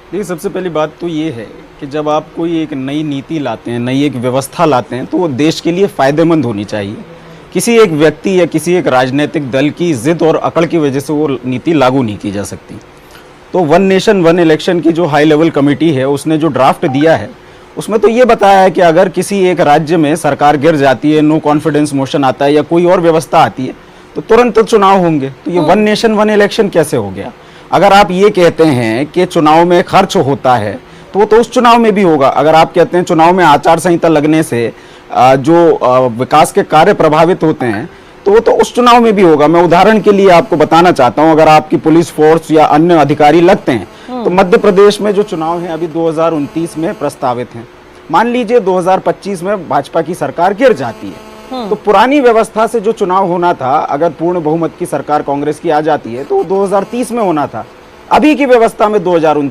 देखिए, सबसे पहली बात तो ये है कि जब आप कोई एक नई नीति लाते हैं, नई एक व्यवस्था लाते हैं, तो वो देश के लिए फ़ायदेमंद होनी चाहिए। किसी एक व्यक्ति या किसी एक राजनीतिक दल की ज़िद और अकड़ की वजह से वो नीति लागू नहीं की जा सकती। तो वन नेशन वन इलेक्शन की जो हाई लेवल कमेटी है, उसने जो ड्राफ्ट दिया है, उसमें तो ये बताया है कि अगर किसी एक राज्य में सरकार गिर जाती है, नो कॉन्फिडेंस मोशन आता है या कोई और व्यवस्था आती है, तो तुरंत चुनाव होंगे। तो ये वन नेशन वन इलेक्शन कैसे हो गया? अगर आप ये कहते हैं कि चुनाव में खर्च होता है, तो वो तो उस चुनाव में भी होगा। अगर आप कहते हैं चुनाव में आचार संहिता लगने से जो विकास के कार्य प्रभावित होते हैं, तो वो तो उस चुनाव में भी होगा। मैं उदाहरण के लिए आपको बताना चाहता हूं, अगर आपकी पुलिस फोर्स या अन्य अधिकारी लगते हैं, तो मध्य प्रदेश में जो चुनाव है अभी 2029 में प्रस्तावित हैं। मान लीजिए 2025 में भाजपा की सरकार गिर जाती है, तो पुरानी व्यवस्था से जो चुनाव होना था, अगर पूर्ण बहुमत की सरकार कांग्रेस की आ जाती है, तो 2030 में होना था। अभी की व्यवस्था में 2029